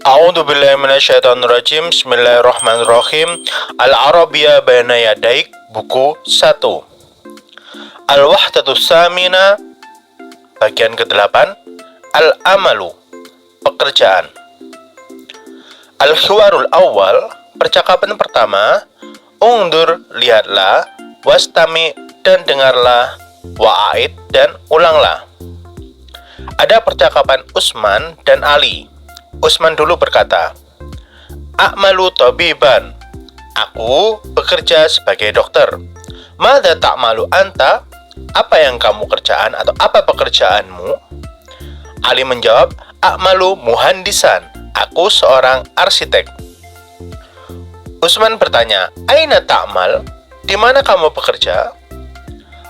A'udzu billahi minasyaitonir rajim. Bismillahirrahmanirrahim. Al-Arabiyya baina yadaik, buku 1. Al-Wahdatus Tsamina, bagian ke-8. Al-Amalu, pekerjaan. Al-Hiwarul Awal, percakapan pertama. Ungdur, lihatlah. Wastami, dan dengarlah. Wa'aid, dan ulanglah. Ada percakapan Utsman dan Ali. Utsman dulu berkata, A'malu tabiban, aku bekerja sebagai dokter. Madza ta'malu anta, apa yang kamu kerjaan atau apa pekerjaanmu? Ali menjawab, A'malu muhandisan, aku seorang arsitek. Utsman bertanya, Aina ta'mal, di mana kamu bekerja?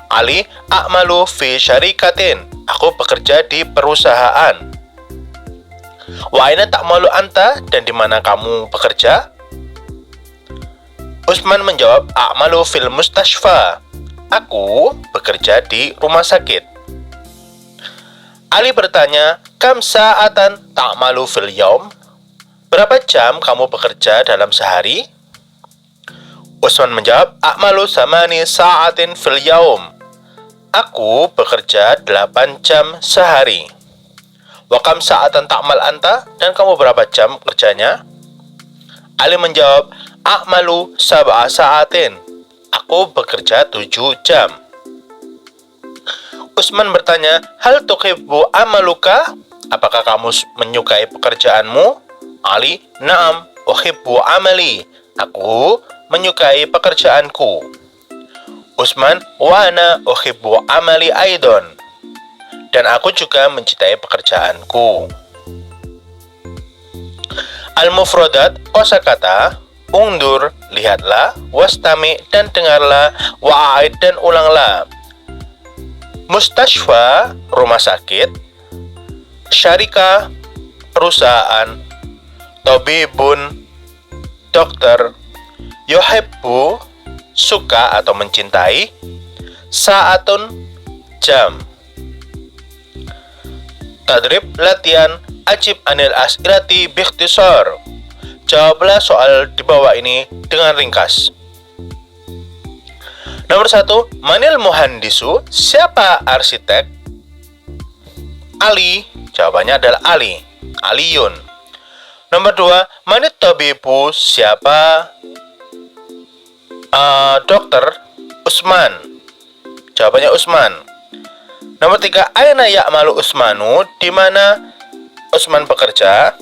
Ali, A'malu fi syarikatin, aku bekerja di perusahaan. Wa aina ta'malu anta, dan di mana kamu bekerja? Utsman menjawab, A'malu fil mustashfa, aku bekerja di rumah sakit. Ali bertanya, Kam sa'atan ta'malu fil yaum, berapa jam kamu bekerja dalam sehari? Utsman menjawab, A'malu samani sa'atin fil yaum, aku bekerja 8 jam sehari. Wa kam sa'atan ta'mal anta, dan kamu berapa jam kerjanya? Ali menjawab, A'malu sab'a sa'atin, aku bekerja 7 jam. Utsman bertanya, Hal tuhibbu amaluka, apakah kamu menyukai pekerjaanmu? Ali, Na'am, uhibbu amali, aku menyukai pekerjaanku. Utsman, Wa ana uhibbu amali aidon, dan aku juga mencintai pekerjaanku. Al-Mufradat, kosakata. Ungdur, lihatlah. Wastami, dan dengarlah. Wa'aid, dan ulanglah. Mustashfa, rumah sakit. Syarika, perusahaan. Tabibun, dokter. Yuhibbu, suka atau mencintai. Sa'atun, jam. Tadrib, latihan. Ajib anil as'ilati biikhtisar, jawablah soal di bawah ini dengan ringkas. Nomor 1, Manil muhandisu, siapa arsitek? Ali, jawabannya adalah Ali, Aliyun. Nomor 2, Manit tabibu, siapa dokter? Utsman, jawabannya Utsman. Nomor 3, Aina ya'malu Utsmanu, di mana Utsman bekerja?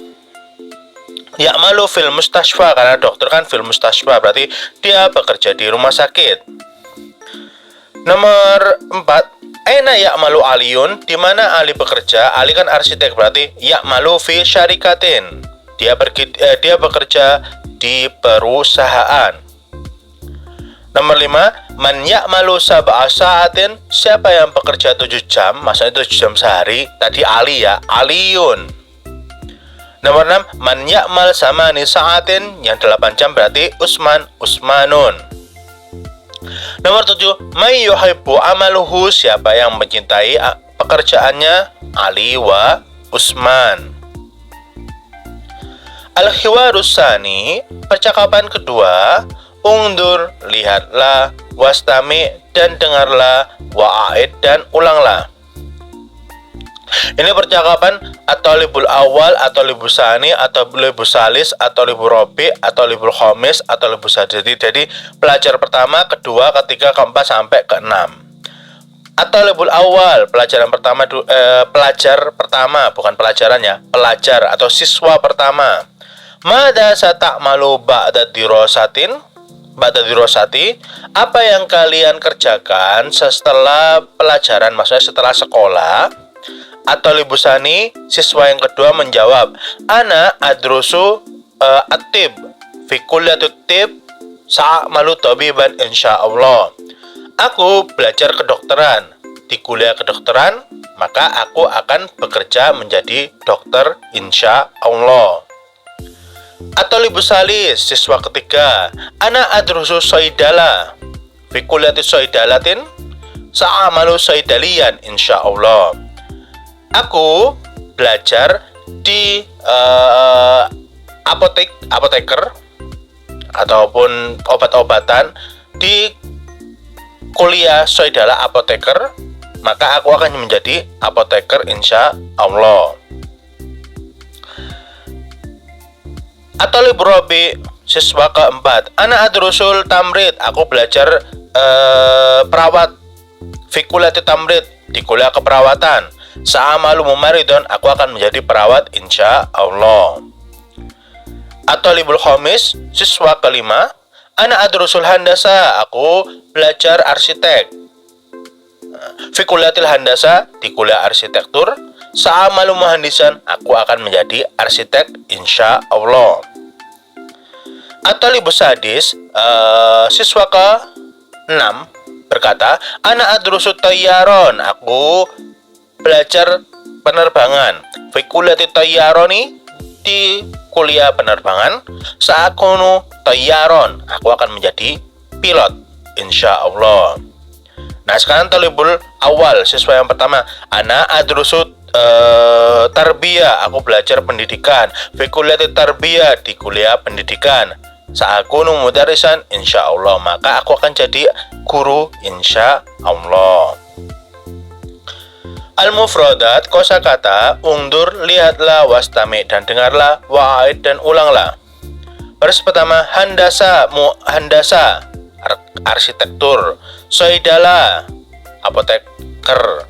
Ya'malu fil mustashfa, karena dokter kan fil mustashfa, berarti dia bekerja di rumah sakit. Nomor 4, Aina ya'malu Aliyun, di mana Ali bekerja? Ali kan arsitek, berarti ya'malu fi syarikatin, dia bekerja di perusahaan. Nomor 5, Man ya'malu sab'a sa'atin, siapa yang bekerja 7 jam? Maksudnya 7 jam sehari. Tadi Ali ya, Aliyun. Nomor 6, Man ya'mal samani sa'atin, yang 8 jam berarti Utsman, Utsmanun. Nomor 7, May yuhibbu amaluhu, siapa yang mencintai pekerjaannya? Ali wa Utsman. Al-Hiwarus Tsani, percakapan kedua. Ungdur, lihatlah. Wastami, dan dengarlah. Wa'aid, dan ulanglah. Ini percakapan atau libul awal, atau libul sani, atau libul salis, atau libul robi, atau libul khomis, atau libul sadidi. Jadi pelajar pertama, kedua, ketiga, keempat, sampai ke-6. Atau libul awal, pelajar pertama, bukan pelajaran ya, pelajar atau siswa pertama. Madza sata'malu ba'da dirasatin, ba'da dirasati, apa yang kalian kerjakan setelah pelajaran, maksudnya setelah sekolah? Atau libusani, siswa yang kedua menjawab, Ana adrusu at-tib fi kulliyatut tib sa'amalu tabiban insyaallah, aku belajar kedokteran di kuliah kedokteran, maka aku akan bekerja menjadi dokter insyaallah. Atau libusalis, siswa ketiga, Ana adrusu soidala fi kulliyati soidalatin sa'amalu soidalian insyaallah, aku belajar di apoteker ataupun obat-obatan di kuliah Soidala apoteker, maka aku akan menjadi apoteker insya Allah. At-Talibur Rabi, siswa keempat, ana adrusul tamrid, aku belajar perawat, fikulati tamrid, di kuliah keperawatan. Sa'amalu mumaridon, aku akan menjadi perawat insya Allah. At-Talibul Khamis, siswa kelima, ana adrusul handasa, aku belajar arsitek, fikuliatil handasa, di kuliah arsitektur. Sa'amalu muhandisan, aku akan menjadi arsitek insya Allah. At-Talibus Sadis, siswa ke-6 berkata, ana adrusut tayyaron, aku belajar penerbangan, fikulati tayyaroni, di kuliah penerbangan. Sa'akunu tayyaron, aku akan menjadi pilot insya Allah. Nah, sekarang talibul awal, siswa yang pertama, ana adrusut tarbiyah, aku belajar pendidikan, fikulati tarbiyah, di kuliah pendidikan. Sa'akunu mudarisan insya Allah, maka aku akan jadi guru insya Allah. Al-mufradat, kosakata, ungdur, lihatlah, wastami, dan dengarlah, wa'aid, dan ulanglah. Baris pertama, handasa, arsitektur. Soidala, apoteker,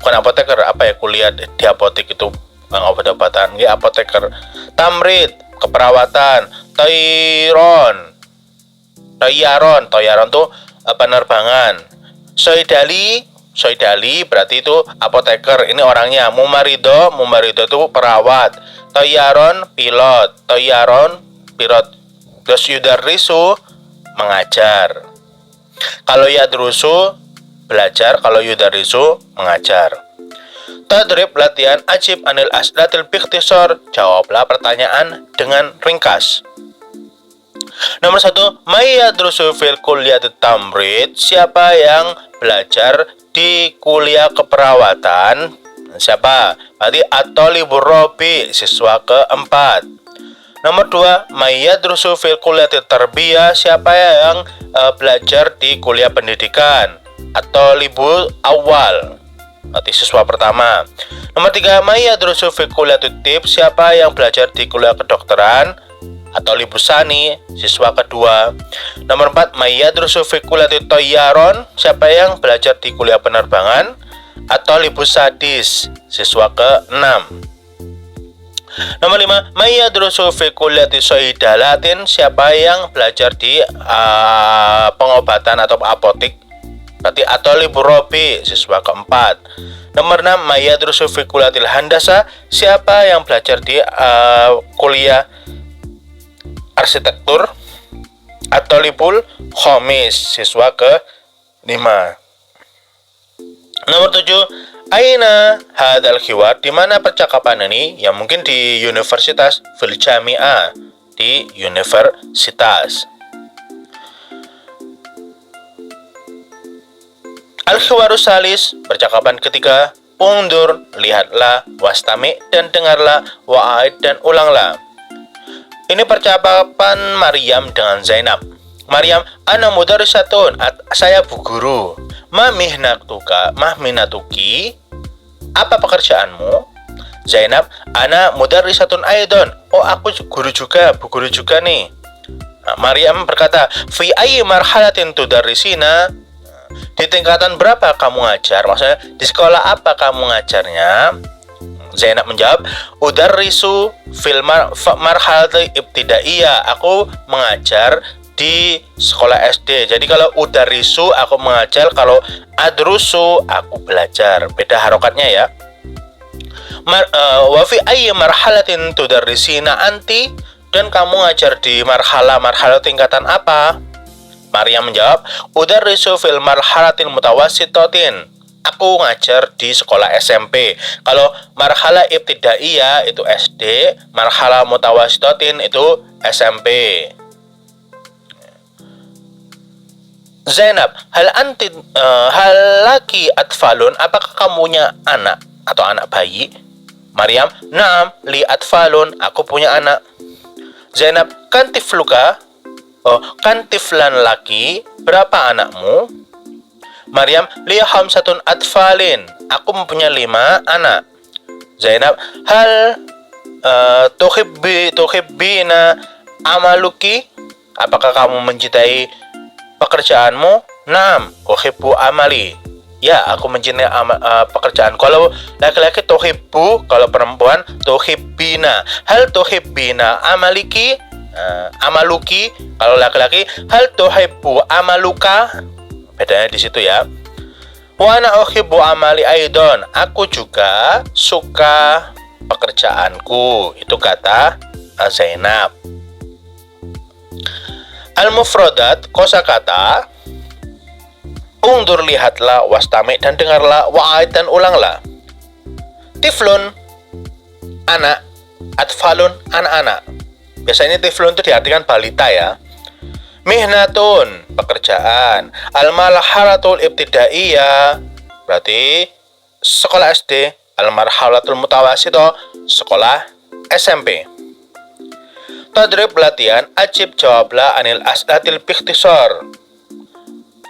bukan apoteker, kuliah di apotek itu obat-obatan, apoteker. Tamrid, keperawatan. Tayyaron tuh penerbangan. Soidali berarti itu apoteker, ini orangnya. Mumarido itu perawat. Tayyaron pilot. Terus yudarrisu mengajar. Kalau yadrusu belajar, kalau yudarrisu mengajar. Tadrib latihan, ajib anil asdatil bikhtisar, jawablah pertanyaan dengan ringkas. Nomor 1, may yadrusu fil kulliyatit tamrid, siapa yang belajar di kuliah keperawatan? Siapa? Berarti at-Talibur Rabi, siswa keempat. Nomor 2, may yadrusu fil kulliyatit tarbiyah, siapa yang belajar di kuliah pendidikan? At-Talibul awal, berarti siswa pertama. Nomor 3, may yadrusu fi kuliyatit tib, siapa yang belajar di kuliah kedokteran? At-Talibus sani, siswa kedua. Nomor 4, may yadrusu fi kuliyatit tayyaron, siapa yang belajar di kuliah penerbangan? At-Talibus sadis, siswa ke-6. Nomor 5, may yadrusu fi kuliyatis soidalatin, siapa yang belajar di pengobatan atau apotik? Berarti at-Talibur Rabi, siswa keempat. Nomor 6, may yadrusu fi kuliyatil handasa, siapa yang belajar di kuliah arsitektur? At-Talibul Khamis, siswa ke-5. Nomor 7, aina hadal khiwar, di mana percakapan ini? Yang mungkin di universitas, fil jami'ah, di universitas. Al-khiwarus salis, percakapan ketiga, undur, lihatlah, wastami, dan dengarlah, wa'aid, dan ulanglah. Ini percakapan Maryam dengan Zainab. Maryam, ana mudarisatun, saya bu guru. Ma minatuki, apa pekerjaanmu? Zainab, ana mudarisatun aidon, oh aku guru juga, bu guru juga nih. Nah, Maryam berkata, fi ayyi marhalatin tudarrisina, di tingkatan berapa kamu ngajar? Maksudnya di sekolah apa kamu ngajarnya? Zainab menjawab, udarrisu fil marhalati ibtidaiyah, aku mengajar di sekolah SD. Jadi kalau udarrisu aku mengajar, kalau adrusu aku belajar. Beda harokatnya ya. Wa fi ayyi marhalatin tudarrisina anti, dan kamu ngajar di marhala tingkatan apa? Maryam menjawab, udarrisu fil marhalatil mutawassitatin, aku ngajar di sekolah SMP. Kalau marhala ibtidaiyah itu SD, marhala mutawassitatin itu SMP. Zainab, hal laki atfalun, apakah kamu punya anak atau anak bayi? Maryam, naam, li atfalun, aku punya anak. Zainab, kan tifluka? Oh, kan tiflan laki, berapa anakmu? Maryam, li khamsatun atfalin, aku mempunyai 5 anak. Zainab, hal tuhibbina amaluki? Apakah kamu mencintai pekerjaanmu? Naam, uhibbu amali. Ya, aku mencintai pekerjaan. Kalau laki-laki tuhibbu, kalau perempuan tuhibbina. Hal tuhibbina amaliki? Amaluki. Kalau laki-laki, hal tuhibbu amaluka? Bedanya di situ ya. Wa ana uhibbu amali aidon. Aku juga suka pekerjaanku. Itu kata Zainab. Al-mufradat, kosakata. Ungdur, lihatlah, wastami, dan dengarlah, wa'aid, dan ulanglah. Tiflun, anak. Atfalun, anak-anak. Biasanya tiflun itu diartikan balita ya. Mihnatun, pekerjaan. Al-marhalatul ibtidaiyah, berarti sekolah SD. Al-marhalatul mutawasito, sekolah SMP. Tadrib, latihan. Ajib, jawablah, anil as'atil bikhtisar.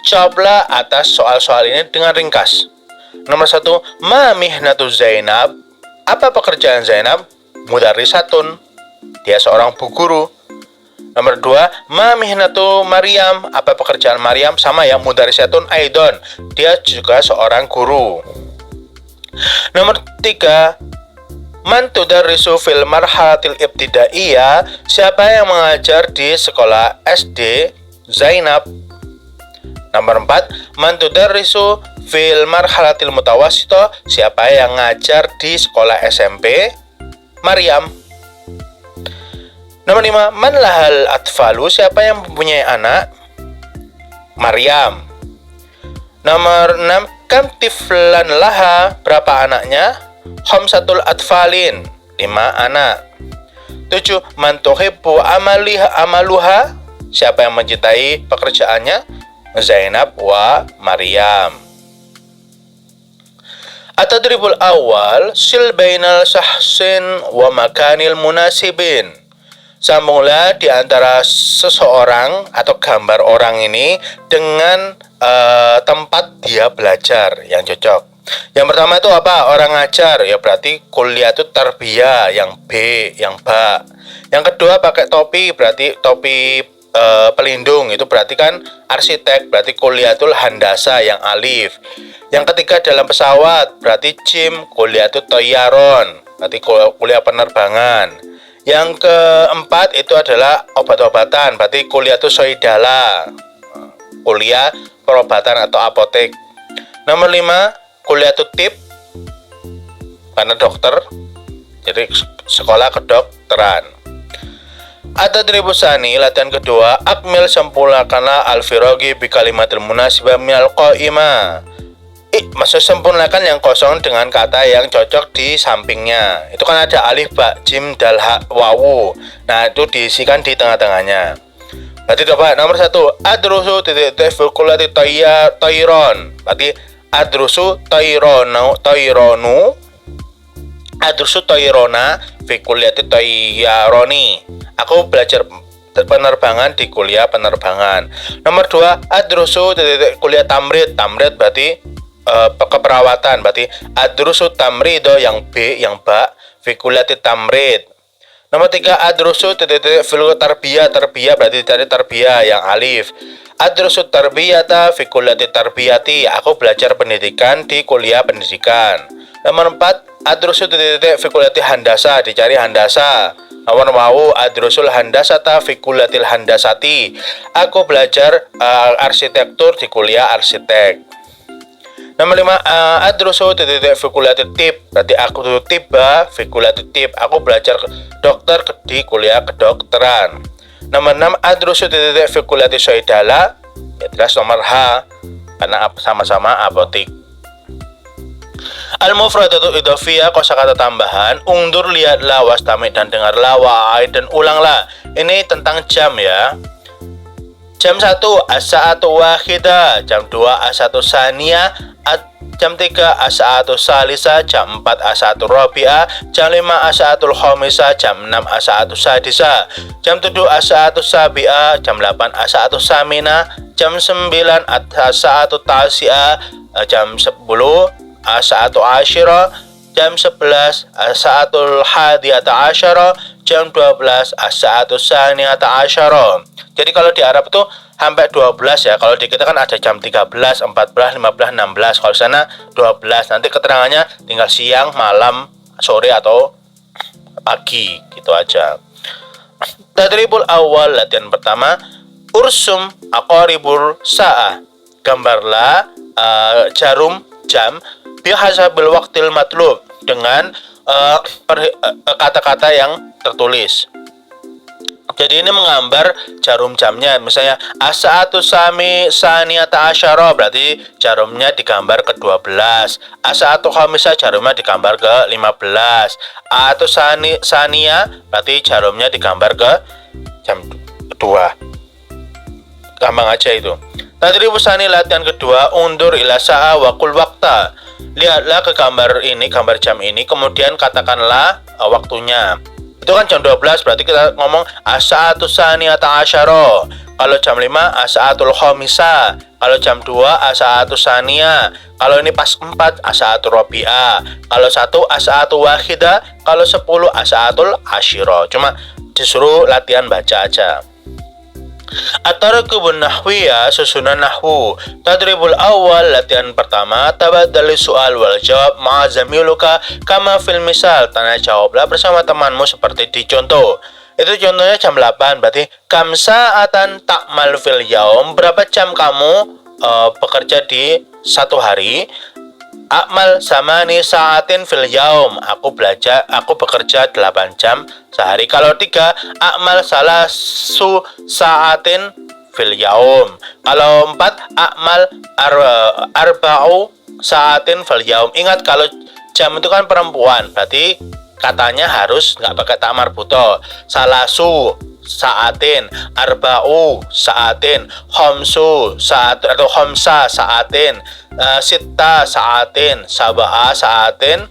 Jawablah atas soal-soal ini dengan ringkas. Nomor 1, ma mihnatu Zainab? Apa pekerjaan Zainab? Mudarrisatun, dia seorang bu guru. Nomor 2, ma mihnatu Maryam? Apa pekerjaan Maryam? Sama ya, mudarrisatun aidon, dia juga seorang guru. Nomor 3, man tudarrisu fil marhalatil ibtidaiyah? Siapa yang mengajar di sekolah SD Zainab? Nomor 4, man tudarrisu fil marhalatil mutawassito? Siapa yang ngajar di sekolah SMP Maryam? Nomor 5, man lahal atfalu? Siapa yang mempunyai anak? Maryam. Nomor 6, kam tiflan laha? Berapa anaknya? Khamsatul atfalin, 5 anak. 7, man tuhibbu amaluha? Siapa yang mencintai pekerjaannya? Zainab wa Maryam. At-tadribul awal, sil bainal syahsin wa makanil munasibin. Sambunglah di antara seseorang atau gambar orang ini dengan tempat dia belajar yang cocok. Yang pertama itu apa? Orang ngajar, ya berarti kuliah itu tarbiyah, yang B, yang ba. Yang kedua pakai topi, berarti topi pelindung, itu berarti kan arsitek, berarti kuliatul handasa, yang alif. Yang ketiga dalam pesawat, berarti jim, kuliatul toyaron, berarti kuliah penerbangan. Yang keempat itu adalah obat-obatan, berarti kuliatul soidala, kuliah perobatan atau apotek. Nomor 5, kuliatul tib, karena dokter, jadi sekolah kedokteran. At-tadribusani, latihan kedua. Akmil, sempurnakanlah al-firogi bi kalimatil munasibah minal qaimah. Maksud sempurnakan yang kosong dengan kata yang cocok di sampingnya. Itu kan ada alif, ba, jim, dal, ha, wawu. Nah, itu diisikan di tengah-tengahnya. Berarti coba nomor 1, adrusu titik toiron. Berarti adrusu toironu. Adrusu toirona fi kuliati toyaroni. Aku belajar penerbangan di kuliah penerbangan. Nomor 2, adrusu kuliah tamrid. Tamrid berarti keperawatan. Berarti adrusu tamrido, yang B, yang ba, fi kuliati tamrid. Nomor 3, adrusu fil tarbiyah. Tarbiyah berarti dari tarbiyah, yang alif. Adrusu tarbiyata fi kuliati tarbiyati. Aku belajar pendidikan di kuliah pendidikan. Nomor 4, adrusu fi kuliati handasa, dicari handasa. Nomor mau adrusul handasata fi kuliatil handasati. Aku belajar arsitektur di kuliah arsitek. Nomor 5, adrusu fi kuliatil tib, berarti aku tiba fi kuliatil tib. Aku belajar dokter di kuliah kedokteran. Nomor 6, adrusu fi kuliatil soidala, ya jelas nomor H, karena sama-sama apotik. Al-mufradatu idhofiyah, kosakata tambahan. Ungdur, lihatlah, wastami, dan dengarlah, wa'aid, dan ulanglah. Ini tentang jam ya. Jam 1, as-sa'atu wahidah. Jam 2, as-sa'atu saniyah. jam 3 as-sa'atu salisa, jam 4 as-sa'atu rabi'ah, jam 5 as-sa'atul khamisa, jam 6 as-sa'atu sadisa, jam 7 as-sa'atu sabi'ah, jam 8 as-sa'atu samina, jam 9 as-sa'atu tasi'ah, jam 10 as-sa'atu asyira, jam 11 as-sa'atul hadiyata asyara, jam 12 as-sa'atu saniyata asyara. Jadi kalau di Arab itu sampai 12 ya. Kalau di kita kan ada jam 13, 14, 15, 16. Kalau di sana 12. Nanti keterangannya tinggal siang, malam, sore atau pagi gitu aja. Tadribul awal, latihan pertama. Ursum aqaribul sa'ah. Gambarlah jarum jam bihasabil waqtil matlub, dengan kata-kata yang tertulis. Jadi ini menggambar jarum jamnya. Misalnya as-sa'atu saniyata asyara, berarti jarumnya digambar ke 12. As-sa'atu khamisa, jarumnya digambar ke 15. Atau saniya, berarti jarumnya digambar ke jam 2. Gampang aja itu. Tadribu sani, latihan kedua. Undur ila sa'a wa qul waqta. Lihatlah ke gambar ini, gambar jam ini, kemudian katakanlah waktunya. Itu kan jam 12, berarti kita ngomong as-sa'atu saniyata asyara. Kalau jam 5 as-sa'atul khamisa. Kalau jam 2 as-sa'atu saniya. Kalau ini pas 4 as-sa'atu rabi'ah. Kalau 1 as-sa'atu wahidah. Kalau 10 as-sa'atul asyira. Cuma disuruh latihan baca aja. At-tarakubun nahwiyah, susunan nahwu. Tadribul awal, latihan pertama. Tabaddali soal wal jawab ma'a zamiluka kama fil misal. Tanya jawablah bersama temanmu seperti di contoh. Itu contohnya jam 8, berarti kam sa'atan ta'mal fil yaum. Berapa jam kamu bekerja di satu hari? Akmal samani sa'atin fil yaum. Aku bekerja 8 jam sehari. Kalau 3, akmal salasu sa'atin fil yaum. Kalau 4, akmal arba'u sa'atin fil yaum. Ingat kalau jam itu kan perempuan, berarti katanya harus nggak pakai tak marbuto. Salasu sa'atin, arba'u sa'atin, khamsu sa'atin atau khamsa sa'atin, sitta sa'atin, sab'a sa'atin,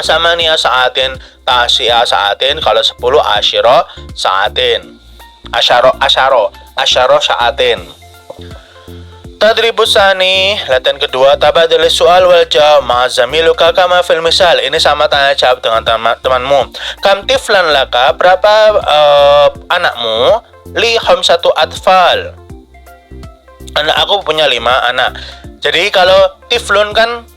samania sa'atin, tasya sa'atin. Kalau 10 asyira sa'atin, asyara sa'atin. Tadribus sani, latihan kedua. Tabadil soal wal jawab ma'a zamiluka kama fil misal. Ini sama tanya jawab dengan temanmu. Kam tiflan laka, berapa anakmu? Li khamsatu atfal. Anak aku punya 5 anak. Jadi kalau tiflun kan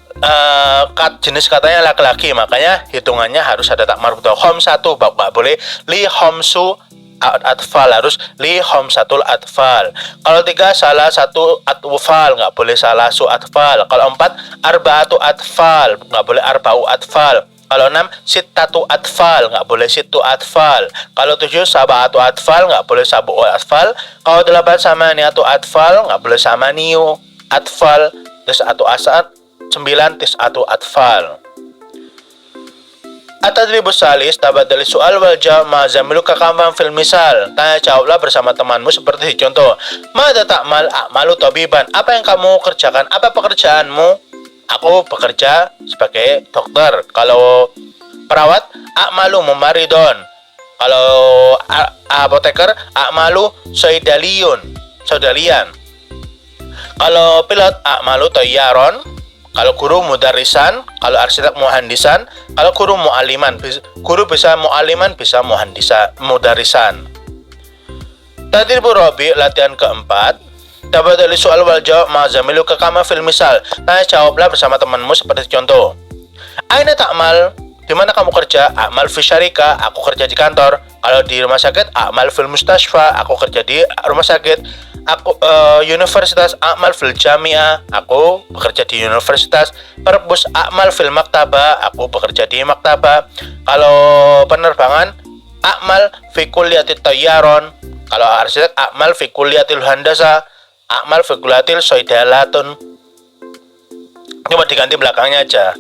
jenis katanya laki-laki, makanya hitungannya harus ada tak marbutoh. Khamsatu, nggak boleh li khamsu atfal, harus li khamsatul atfal. Kalau 3 salah satu atfal, nggak boleh salah su atfal. Kalau 4 arba'atu atfal, nggak boleh arba'u atfal. Kalau 6 sittatu atfal, nggak boleh sittu atfal. Kalau 7 sab'atu atfal, nggak boleh sab'u atfal. Kalau 8 samaniatu atfal, nggak boleh samaniu atfal. Tis'atu asat, 9 tis'atu atfal. At-tadribus salis, tabadali soal wal jawab ma zamiluka kama fil misal. Tanya jawablah bersama temanmu seperti di contoh. Mada ta'mal a'malu tabiban. Apa yang kamu kerjakan? Apa pekerjaanmu? Aku bekerja sebagai dokter. Kalau perawat, a'malu mumaridon. Kalau apoteker, a'malu soidalian. Kalau pilot, a'malu tayyaron. Kalau guru mudarrisan, kalau arsitek muhandisan, kalau guru mu'aliman, guru bisa mu'aliman, bisa mudarrisan. Tadribur rabi, latihan keempat. Tabadali soal wal jawab ma'zamilu kama fil misal. Tanya jawablah bersama temanmu seperti contoh. Aina ta'mal, di mana kamu kerja? A'mal fi syarika, aku kerja di kantor. Kalau di rumah sakit, a'mal fil mustasfa, aku kerja di rumah sakit. Aku universitas, a'mal fil jami'ah, aku bekerja di universitas. Perbus, a'mal fil maktaba, aku bekerja di maktaba. Kalau penerbangan, a'mal fi kulliyatit tayyaron. Kalau arsitek, a'mal fi kulliyatil handasa, a'mal fi kulliyatil soidalatun. Cuma diganti belakangnya aja.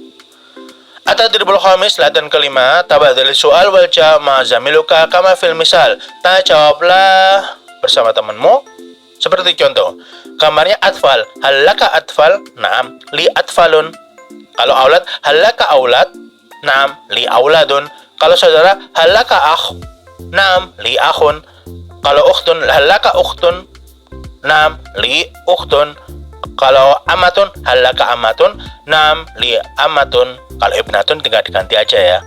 At-tadribul khamis, latihan kelima. Tabadil soal wal jawab ma zamiluka kama fil misal. Tanya jawablah bersama temanmu Seperti contoh, gambarnya atfal. Halaka atfal? Naam, li atfalun. Kalau aulad, halaka aulad? Naam, li auladun. Kalau saudara, halaka akh? Naam, li akhun. Kalau ukhtun, halaka ukhtun? Naam, li ukhtun. Kalau amatun, halaka amatun? Naam, li amatun. Kalau ibnatun tinggal diganti aja ya.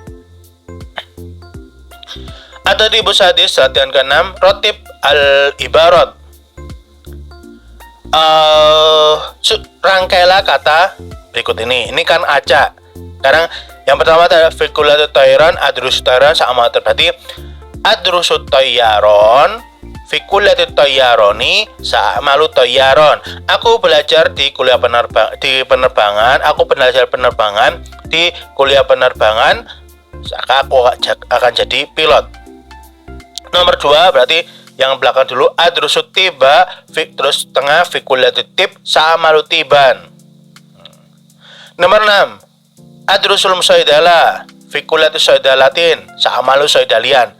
At-tadribus sadis, latihan ke-6, rotib al-ibarat. Rangkailah kata berikut ini. Ini kan acak. Sekarang yang pertama adalah fikulatu tayran, adrusut tayran, sama berarti adrusut tayron, fikulatu tayroni, sa'amalu tayron. Aku belajar di kuliah penerbangan, aku belajar penerbangan di kuliah penerbangan, aku akan jadi pilot. Nomor 2 berarti yang belakang dulu adrusut tiba, terus tengah fikulatu tib, sa'amalu tiban. Nomor 6 adrusul musaidala, fikulatu saidalatin, sa'amalu saidalian.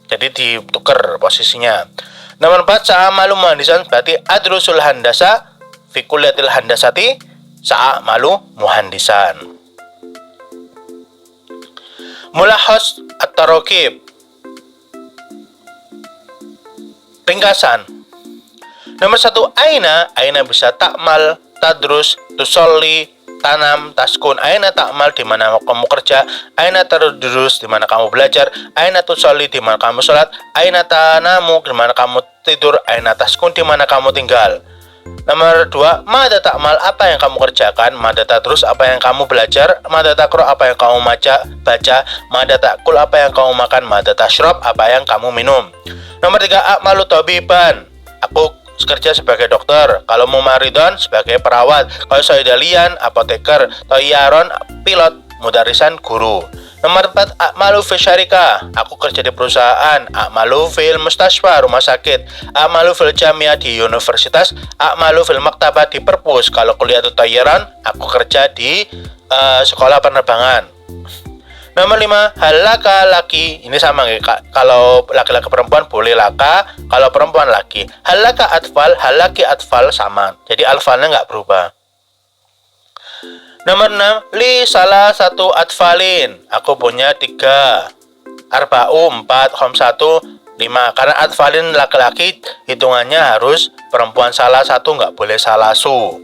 Jadi ditukar posisinya. Nomor 4 sa'amalu muhandisan, berarti adrusul handasa, fikulatil handasati, sa'amalu muhandisan. Mulahos at-tarokib, ringkasan. Nomor 1 aina bisa takmal, tadrus, tusolli, tanam, taskun. Aina takmal, di mana kamu kerja. Aina tadrus, di mana kamu belajar. Aina tusolli, di mana kamu sholat. Aina tanamu, di mana kamu tidur. Aina taskun, di mana kamu tinggal. Nomor 2 mada takmal, apa yang kamu kerjakan. Mada tadrus, apa yang kamu belajar. Mada takro, apa yang kamu baca. Mada takul, apa yang kamu makan. Mada tashrob, apa yang kamu minum. Nomor 3 akmalu tabiban, aku kerja sebagai dokter. Kalau mumaridon, sebagai perawat. Kalau saidalian, apoteker. Tayyaron, pilot. Mudarisan, guru. Nomor 4 akmalu fi syarikah, aku kerja di perusahaan. Akmalu fil mustashfa, rumah sakit. Akmalu fil jamiah, di universitas. Akmalu fil maktabah, di perpus. Kalau kuliah tayyaran, aku kerja di sekolah penerbangan. Nomor 5 halaka laki, ini sama ya, kalau laki-laki perempuan boleh laka, kalau perempuan laki. Halaka atfal, halaki atfal sama, jadi alfalnya nggak berubah. Nomor 6 li salah satu atfalin, aku punya 3. Arba'u 4, khomsatu 5. Karena atfalin laki-laki hitungannya harus perempuan salah satu, nggak boleh salasu.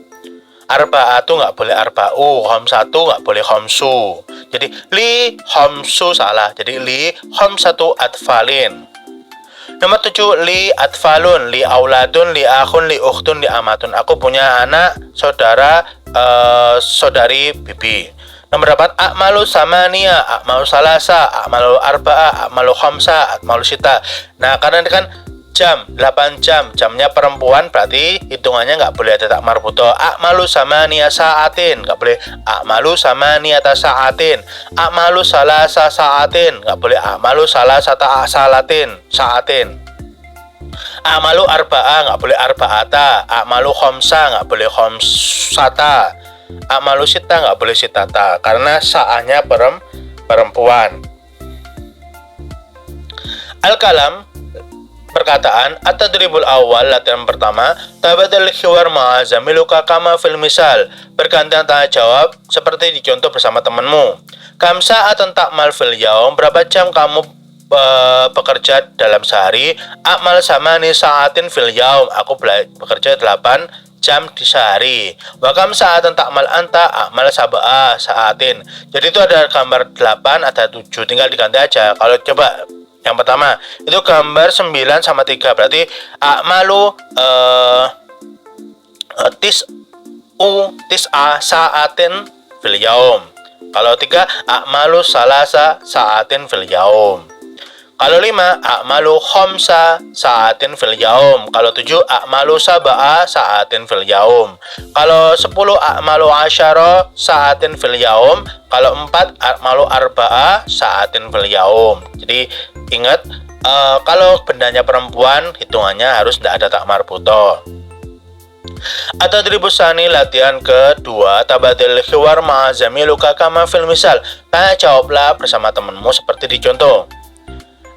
Arba'atu nggak boleh arba'u, khomsatu nggak boleh khomsu. Jadi li khomsu salah, jadi li khomsatu atfalin. Nomor 7 li atfalun, li auladun, li akhun, li ukhtun, li amatun. Aku punya anak, saudara, saudari, bibi. Nomor 8 akmalu samania, akmalu salasa, akmalu arba'a, akmalu khamsa, akmalu sita. Nah, karena ini kan jam, 8 jam, jamnya perempuan, berarti hitungannya nggak boleh ada tak marbuto. Akmalu samania sa'atin, nggak boleh akmalu samaniyata sa'atin. Akmalu salasa sa'atin, nggak boleh akmalu salasata salatin sa'atin. Akmalu arba'a, nggak boleh arba'ata. Akmalu khomsa, nggak boleh khomsata. Akmalu sita, nggak boleh sitata, karena sa'anya perempuan. Al-kalam, perkataan. At-tadribul awal, latihan pertama, tabadal khiwar ma'a zamiluka kama fil misal, bergantian tanya jawab seperti di contoh bersama temanmu. Kam sa'atan ta'mal fil yaum, berapa jam kamu bekerja dalam sehari. Akmal samani sa'atin fil yaum, aku bekerja 8 jam di sehari. Wa kam sa'atan ta'mal anta, akmal sab'a sa'atin. Jadi itu ada gambar 8, ada 7, tinggal diganti aja. Kalau coba yang pertama itu gambar 9 sama 3, berarti akmalu tis'a sa'atin fil yaum. Kalau 3 akmalu salasa sa'atin fil yaum. Kalau 5 akmalu khamsa sa'atin fil yaum. Kalau 7 akmalu sab'a sa'atin fil yaum. Kalau 10 akmalu asyara sa'atin fil yaum. Kalau 4 akmalu arba'a sa'atin fil yaum. Jadi ingat, kalau bendanya perempuan hitungannya harus tidak ada tak marbuto. At-tadribus tsani, latihan kedua, tabadil khiwar ma'a zamiluka kama fil misal, tanya jawablah bersama temanmu seperti di contoh.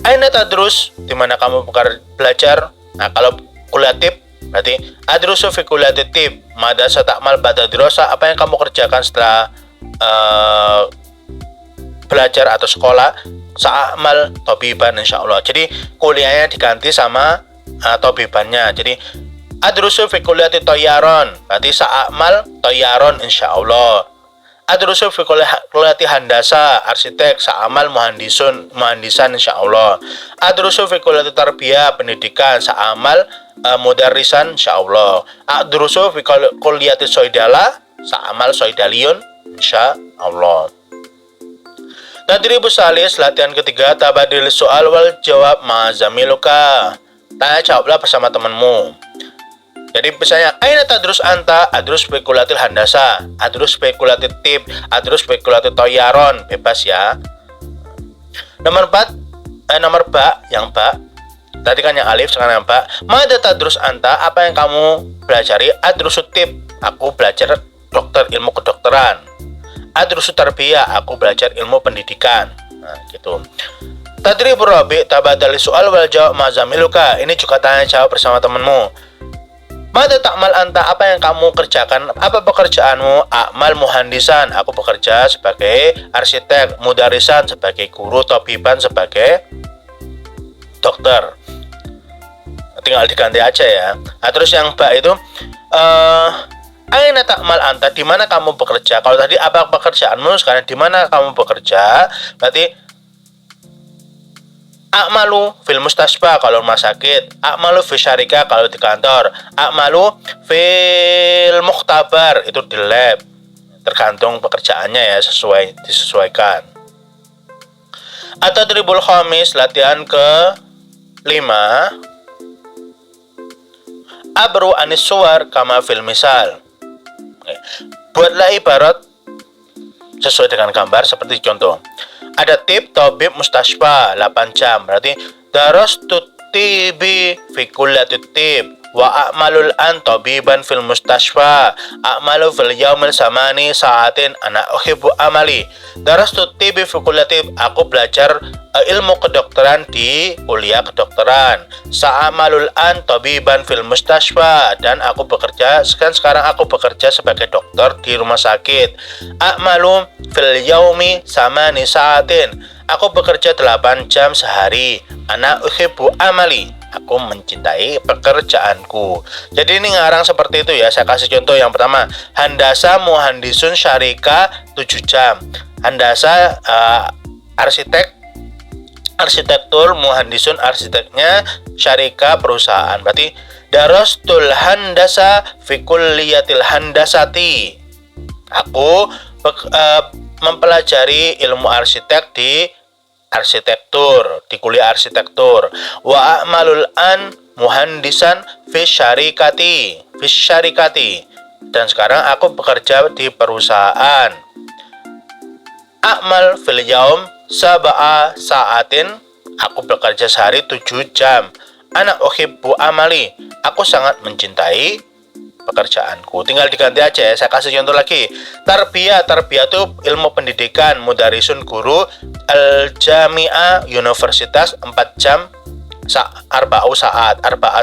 Aina tadrus, di mana kamu belajar. Nah, kalau kuliah tip Berarti adrusu fi kulliyati tib, madrasah ta'mal ba'da dirasah, apa yang kamu kerjakan setelah belajar atau sekolah. Sa'amal tobiban insyaallah. Jadi kuliahnya diganti sama tobibannya. Jadi adrusu fi kulliyati tayyaron, berarti sa'amal tayyaron insyaallah. Adrusu fi kulliyati handasa, arsitek, sa'amal muhandisan insyaallah. Adrusu fi kulliyati tarbiyah, pendidikan, sa'amal mudarrisan insyaallah. Adrusu fi kulliyati soidala, sa'amal soidaliyun insyaallah. Tadribus salis, latihan ketiga, tabadil soal wal jawab ma'zamiluka. Tanya jawablah bersama temanmu. Jadi misalnya, aina tadrus anta, adrus spekulatil handasa, adrus spekulatil tip, adrus spekulatil toyaron, bebas ya. Nomor 4, nomor ba, yang ba. Tadi kan yang alif, sekarang yang ba. Mada tadrus anta, apa yang kamu pelajari? Adrus tip, aku belajar dokter, ilmu kedokteran. Adrusu tarbiyah, aku belajar ilmu pendidikan. Nah, gitu. Tadribur rabi, tabadali soal wal jawab ma'zamiluka. Ini juga tanya jawab bersama temanmu. Mada ta'mal anta, apa yang kamu kerjakan? Apa pekerjaanmu? A'mal muhandisan, aku bekerja sebagai arsitek, mudarisan sebagai guru, tobiban sebagai dokter. Tinggal diganti aja ya. Nah, terus yang ba itu aina ta'mal anta, di mana kamu bekerja? Kalau tadi apa pekerjaanmu, sekarang di mana kamu bekerja? Berarti a'malu fil mustasfa kalau rumah sakit, a'malu fi syarika kalau di kantor, a'malu fil mukhtabar itu di lab. Tergantung pekerjaannya ya, disesuaikan. Atau tribul khamis, latihan ke 5. Abru anis suwar kama fil misal. Buatlah ibarat sesuai dengan gambar seperti contoh. Ada tip tabib mustasfa 8 jam, berarti darastu tibi fi kulliyati tib wa a'malul an tabiban fil mustasfa a'malu fil yaumil samani sa'atin ana uhibbu amali. Darastu tibi fi kulliyati, aku belajar ilmu kedokteran di kuliah kedokteran. Sa'amalul an tabiban fil mustasfa, dan aku bekerja sekarang aku bekerja sebagai dokter di rumah sakit. A'malu fil yaumi samani sa'atin, aku bekerja 8 jam sehari. Ana uhibbu amali, aku mencintai pekerjaanku. Jadi ini ngarang seperti itu ya. Saya kasih contoh yang pertama, handasa muhandisun syarika 7 jam. Handasa arsitektur, muhandisun arsiteknya, syarika perusahaan. Berarti darastul handasa fi kulliyatil handasati, aku mempelajari ilmu arsitek di arsitektur, di kuliah arsitektur. Wa a'malul an muhandisan fi syarikati, dan sekarang aku bekerja di perusahaan. A'mal fil yaum sab'a sa'atin, aku bekerja sehari 7 jam. Ana uhibbu amali, aku sangat mencintai pekerjaanku. Tinggal diganti aja ya. Saya kasih contoh lagi. Tarbiyah itu ilmu pendidikan, mudarisun guru, al-jami'ah universitas 4 jam, arba'a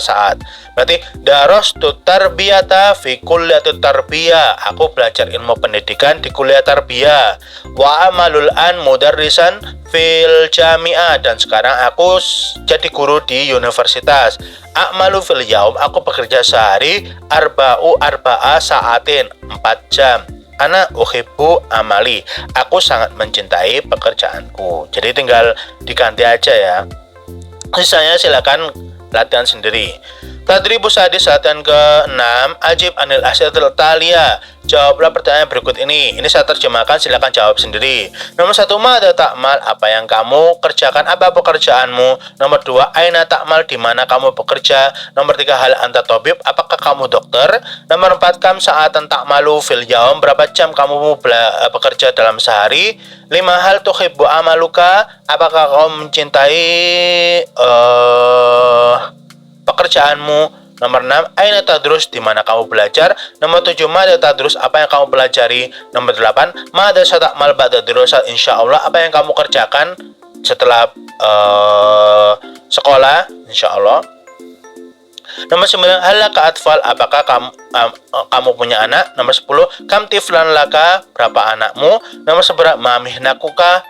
saat. Berarti darastu tarbiyata fi kulliyati tarbiyah, aku belajar ilmu pendidikan di kuliah tarbiyah. Wa amalul an mudarrisan fil jami'ah, dan sekarang aku jadi guru di universitas. A'malu fil yaum, aku bekerja sehari arba'a sa'atin 4 jam. Ana uhibbu amali, aku sangat mencintai pekerjaanku. Jadi tinggal diganti aja ya. Sisanya silakan latihan sendiri. Tadribus sadis, latihan ke-6. Ajib anil asyatil talia, jawablah pertanyaan berikut ini. Ini saya terjemahkan, silakan jawab sendiri. Nomor 1, mada ta'mal, apa yang kamu kerjakan, apa pekerjaanmu. Nomor 2, aina ta'mal, di mana kamu bekerja. Nomor 3, hal anta tabib, apakah kamu dokter. Nomor 4, kam sa'atan ta'malu fil yaum, berapa jam kamu bekerja dalam sehari. 5, hal tuhibbu amaluka, apakah kamu mencintai pekerjaanmu. Nomor 6, aina tadrus, di mana kamu belajar. Nomor 7, mada tadrus, apa yang kamu pelajari. Nomor 8, mada sata'mal ba'da dirasah, insyaallah, apa yang kamu kerjakan setelah sekolah insyaallah. Nomor 9, hal laka atfal, apakah kamu punya anak? Nomor 10, kam tiflan laka, berapa anakmu? Nomor 11,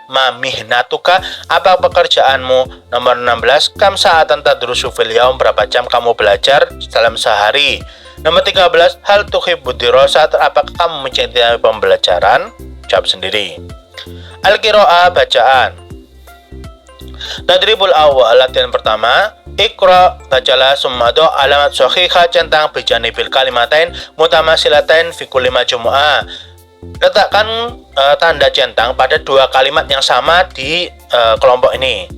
mamihnatuka, apa pekerjaanmu? Nomor 16, kam sa'atan tadrusu fil yaum, berapa jam kamu belajar dalam sehari? Nomor 13, hal tuhibbud dirasat, apakah kamu mencintai pembelajaran? Jawab sendiri. Al-qira'ah, bacaan. Tadribul awal, latihan pertama. Iqra, bacalah, summa do alamat sahihah, centang bijanibil kalimatain mutamasilatain fi kulli majmu'ah. Letakkan tanda centang pada dua kalimat yang sama di kelompok ini.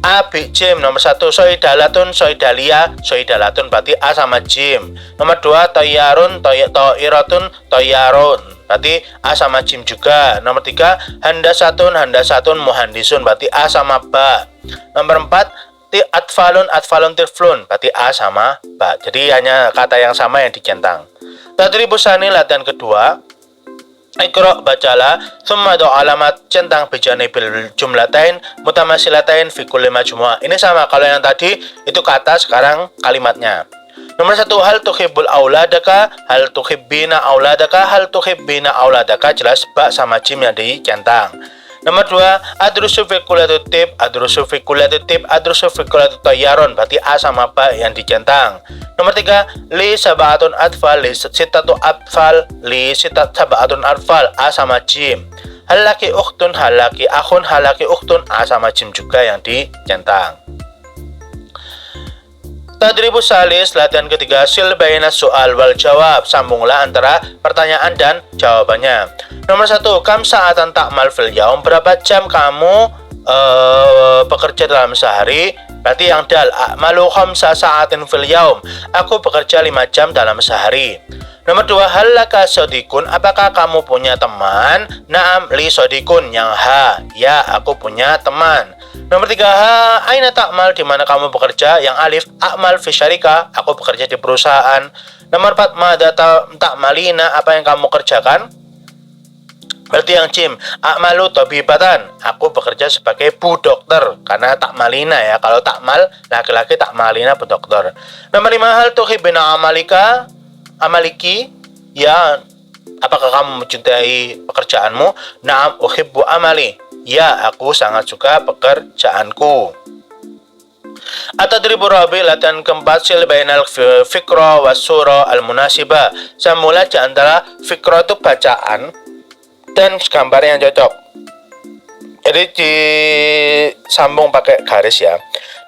A, B, jim. Nomor 1, soidalatun, soidalia, soidalatun berarti A sama jim. Nomor 2, toyarun, toiratun, toyarun berarti A sama jim juga. Nomor 3, handasatun, handasatun, muhandisun berarti A sama ba. Nomor 4, atfalun, atfalun, tiflun berarti A sama ba. Jadi hanya kata yang sama yang dicentang. Tadribus tsani, latihan kedua. Iqra, bacalah, summa do alamat, centang bijanibil jumlatain mutamasilatain fi kulli majmu'ah. Ini sama, kalau yang tadi itu kata, sekarang kalimatnya. Nomor 1, hal tuhibbul auladaka, hal tuhibbina auladaka, hal tuhibbina auladaka, jelas ba sama jim yang dicentang. Nomor 2, adrusu fi kullati tib, adrusu fi kullati tib, adrusu fi kullati tayyaron berarti A sama ba yang dicentang. Nomor 3, li sabatun atfal, li sitatu atfal, li sitat sabatun atfal, A sama jim. Halaki ukhtun, halaki akhun, halaki ukhtun, A sama jim juga yang dicentang. Tadribus salis, latihan ketiga. Sil baina soal wal jawab, sambunglah antara pertanyaan dan jawabannya. Nomor 1, kam sa'atan ta'mal fil yaum, berapa jam kamu bekerja dalam sehari? Berarti yang dal, a'malu khamsa sa'atin fil yaum, aku bekerja 5 jam dalam sehari. Nomor 2, hal laka sodikun, apakah kamu punya teman? Naam li sodikun, yang ha, ya aku punya teman. Nomor 3, ha, aina ta'mal, di mana kamu bekerja? Yang alif, a'mal fi syarika, aku bekerja di perusahaan. Nomor 4, mada ta'malina, apa yang kamu kerjakan? Berarti yang jim, a'malu tabibatan, aku bekerja sebagai bu dokter, karena ta'malina ya, kalau ta'mal laki-laki, ta'malina bu dokter. Nomor 5, hal tuhibbina amaliki, ya, apakah kamu mencintai pekerjaanmu? Na'am uhibbu amali, ya, aku sangat suka pekerjaanku. At-tadribu rabi, latihan keempat. Sil bainal fikra was surah al-munasibah, sambunglah di antara fikra itu bacaan dan gambar yang cocok. Jadi disambung pakai garis ya.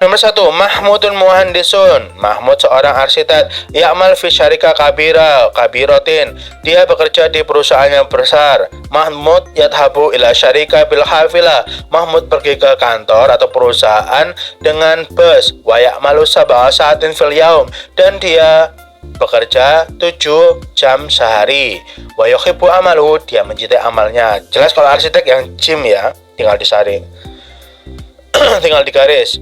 Nomor 1, Mahmudun muhandisun, Mahmud seorang arsitek. Ya'mal fi syarika kabiratin, dia bekerja di perusahaan yang besar. Mahmud yadhabu ila syarika bil hafila, Mahmud pergi ke kantor atau perusahaan dengan bus. Wa ya'malu sab'a sa'atin fil yaum, dan dia bekerja 7 jam sehari. Wa yuhibbu amaluhu, dia mencintai amalnya. Jelas kalau arsitek yang jim ya, tinggal disaring. Tinggal digaris.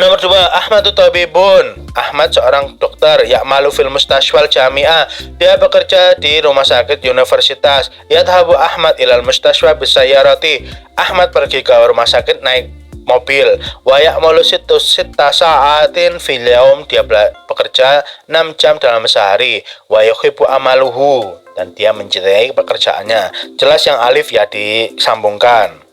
Nomor 2, Ahmadu tabibun, Ahmad seorang dokter. Ya'malu fil mustashwal jami'ah, dia bekerja di rumah sakit universitas. Yadhabu Ahmad ilal mustashwa bisayyarati, Ahmad pergi ke rumah sakit naik mobil. Wa ya'malu sitta sa'atin fil yaum, dia bekerja 6 jam dalam sehari. Wa yuhibbu amaluhu, dan dia mencintai pekerjaannya. Jelas yang alif ya disambungkan.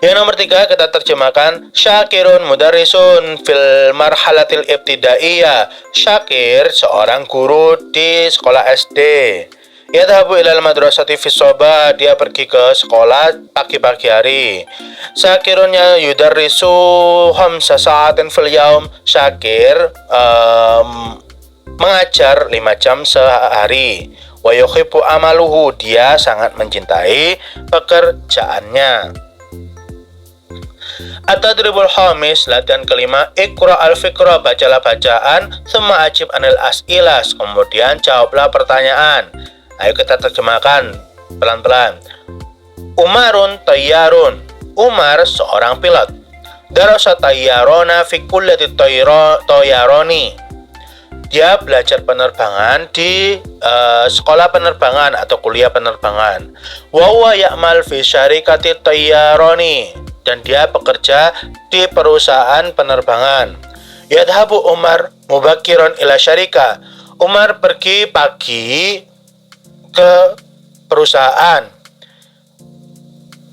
Yang nomor 3 kita terjemahkan. Syakirun mudarrisun fil marhalatil ibtidaiyah, Syakir seorang guru di sekolah SD. Yadhabu ilal madrasati fis sabah, dia pergi ke sekolah pagi-pagi hari. Syakirunnya yudarrisu khamsa sa'atin fil yaum, Syakir mengajar 5 jam sehari. Wa yuhibbu amaluhu, dia sangat mencintai pekerjaannya. At-tadribul khamis, latihan kelima. Iqra al-fikra, bacalah bacaan, summa ajib anil as'ilas, kemudian jawablah pertanyaan. Ayo kita terjemahkan pelan-pelan. Umarun tayyarun, Umar seorang pilot. Darasa tayyarona fi kullati tayyaroni, dia belajar penerbangan di sekolah penerbangan atau kuliah penerbangan. Wa huwa ya'mal fi syarikati tayyaroni, dan dia bekerja di perusahaan penerbangan. Yadhabu Umar mubakiran ila syarika. Umar pergi pagi ke perusahaan.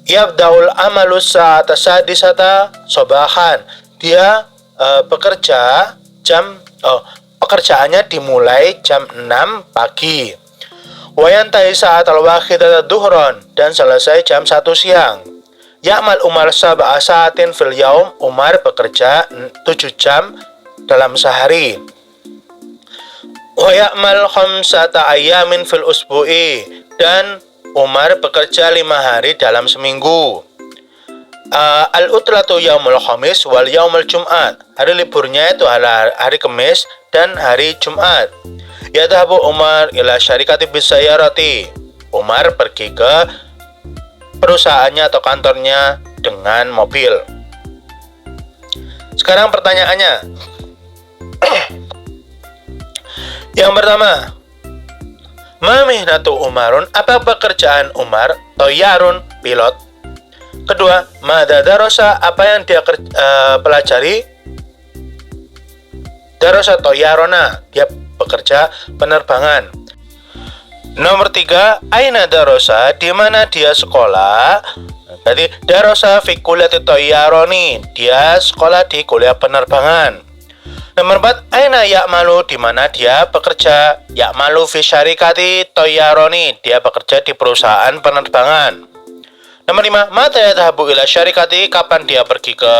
Yabdaul amalu sa'ata sadisata sobahan. Dia pekerjaannya dimulai jam 6 pagi. Wayantahi saat al-wakhidata duhron, dan selesai jam 1 siang. Ya'mal Umar sab'a sa'atin fil yaum. Umar bekerja 7 jam dalam sehari. Wa ya'mal khamsata ayyamin fil usbu'i, dan Umar bekerja 5 hari dalam seminggu. Al-utlatu yaumul khamis wal yaumul jum'at. Hari liburnya itu hari Kamis dan hari Jumat. Yadhabu Umar ila syarikati bisayarati. Umar pergi ke perusahaannya atau kantornya dengan mobil. Sekarang pertanyaannya. Yang pertama, ma mihnatu Umarun, apa pekerjaan Umar? Toyarun, pilot. Kedua, madza darasa, apa yang dia pelajari? Darasa toyarona, dia bekerja penerbangan. Nomor 3, aina darasa, di mana dia sekolah? Berarti darasa fi kulliyati toyaroni, dia sekolah di kuliah penerbangan. Nomor 4, aina ya'malu, di mana dia bekerja? Ya'malu fi syarikati toyaroni, dia bekerja di perusahaan penerbangan. Nomor 5, mata yadhabu ila syarikati, kapan dia pergi ke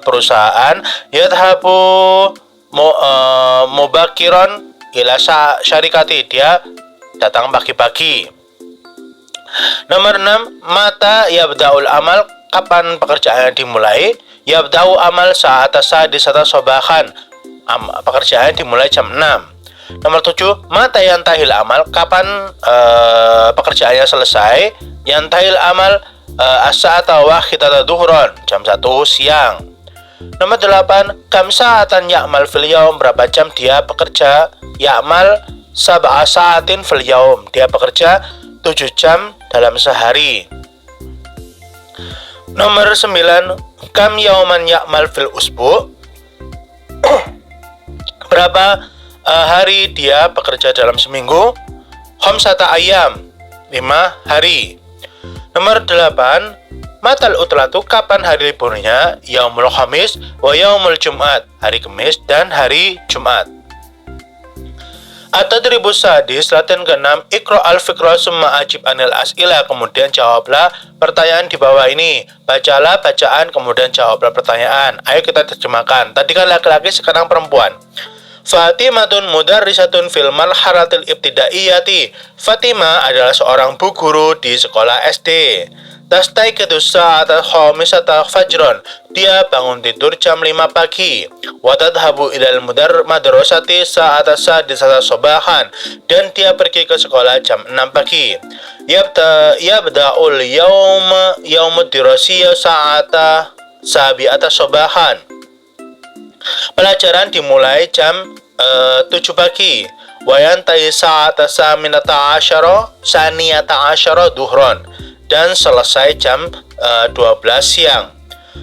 perusahaan? Yadhabu mubakiron ila syarikati, dia datang pagi-pagi. Nomor 6, mata yabda'ul amal, kapan pekerjaan dimulai? Yabda'u amal sa'ata sadisata sobahan, pekerjaan dimulai jam 6. Nomor 7, mata yantahil amal, kapan pekerjaannya selesai? Yantahil amal as-sa'ata wakhidata duhron, jam 1 siang. Nomor 8, kam sa'atan ya'mal fil yaum, berapa jam dia bekerja? Ya'mal sab'a sa'atin fil yaum, dia bekerja 7 jam dalam sehari. Nomor 9, kam yauman ya'mal fil usbu, berapa hari dia bekerja dalam seminggu? Khamsata ayyam, 5 hari. Nomor 8, matal utlatu, kapan hari liburnya? Yaumul khamis wa yaumul jum'at, hari Kamis dan hari Jumat. At-tadribus sadis, latihan ke-6, Iqra al-fiqra summa ajib anil as'ila, kemudian jawablah pertanyaan di bawah ini. Bacalah bacaan kemudian jawablah pertanyaan. Ayo kita terjemahkan. Tadi kan laki-laki, sekarang perempuan. Fatimatun mudarrisatun fil marhalatil ibtidaiyati. Fatimah adalah seorang bu guru di sekolah SD. Tastaiqidu sa'ata khamisata fajron, dia bangun tidur jam 5 pagi. Wa tadhabu ilal madrasati sa'ata sadisata sobahan, dan dia pergi ke sekolah jam 6 pagi. Yabda'ul yaumud dirasiyya sa'ata sabi'ata sobahan, pelajaran dimulai jam 7 pagi. Wayantai sa'ata saminata asyara duhron, dan selesai jam 12 siang.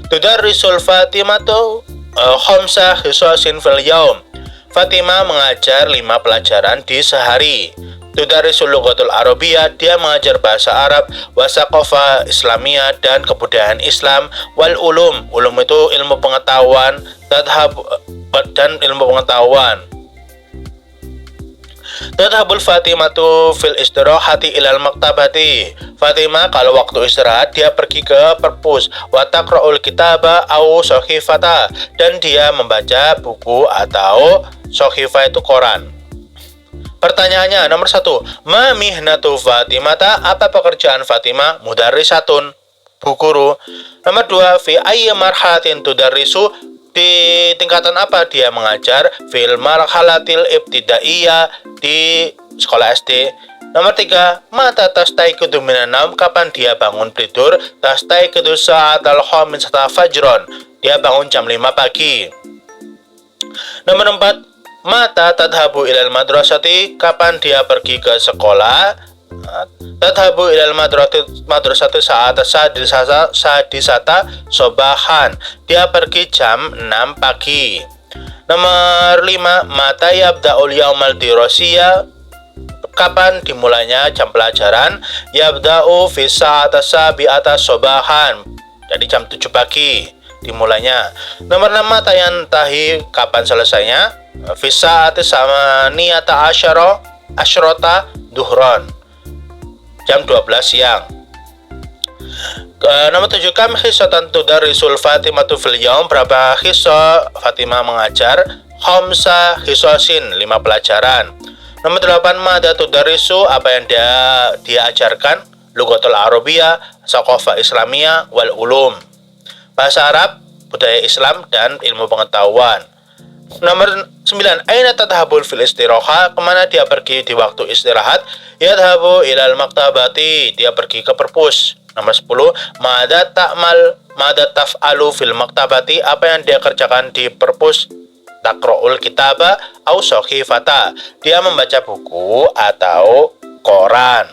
Tudarrisul Fatimatu khamsa hisasin fil yaum. Fatimah mengajar 5 pelajaran di sehari. Tudarrisul lughatul arabiyyah, dia mengajar bahasa Arab, wasaqafa islamiyah, dan kebudayaan Islam, wal ulum itu ilmu pengetahuan, dan ilmu pengetahuan. Tadhabul Fatimatu fil istirahati ilal maktabati. Fatimah kalau waktu istirahat dia pergi ke perpus. Wa taqra'ul kitaba au sohifata, dan dia membaca buku atau sohifah itu koran. Pertanyaannya nomor 1, ma mihnatu Fatimata, apa pekerjaan Fatimah? Mudarrisatun, bu guru. Nomor 2, fi ayyi marhalatin tudarrisu, di tingkatan apa dia mengajar? Fil marhalatil ibtidaiyah, di sekolah SD. Nomor 3, mata tastaiqidu minan naum, kapan dia bangun tidur? Tastaiqidu sa'atal khamisata fajron, dia bangun jam 5 pagi. Nomor 4, mata tadhabu ilal madrasati, kapan dia pergi ke sekolah? Tadhabu ilal madrasati sa'ata sadisata sobahan, dia pergi jam 6 pagi. Nomor 5, mata yabda'ul yaumal dirasiyya, kapan dimulainya jam pelajaran? Yabda'u fi sa'ati sabi'ata sobahan, jadi jam 7 pagi dimulainya. Nomor 6, mata yantahi, kapan selesainya? Fi sa'ati samaniyata asyrota duhron, jam 12 siang. Nomor 7, kam hisatan tudarisul Fatimatu fil yaum, berapa hisah Fatimah mengajar? Khamsa hisasin, 5 pelajaran. Nomor 8, mada tudarisu, apa yang dia ajarkan? Lughatul Arabiyyah, Saqafah Islamiyah, wal ulum, bahasa Arab, budaya Islam, dan ilmu pengetahuan. Nomor 9, aina tadhhabul fil istiraha, kemana dia pergi di waktu istirahat? Yadhabu ilal maktabati, dia pergi ke perpus. Nomor 10, mada taf'alu fil maktabati, apa yang dia kerjakan di perpus? Taqra'ul kitaba au sahifata, dia membaca buku atau koran.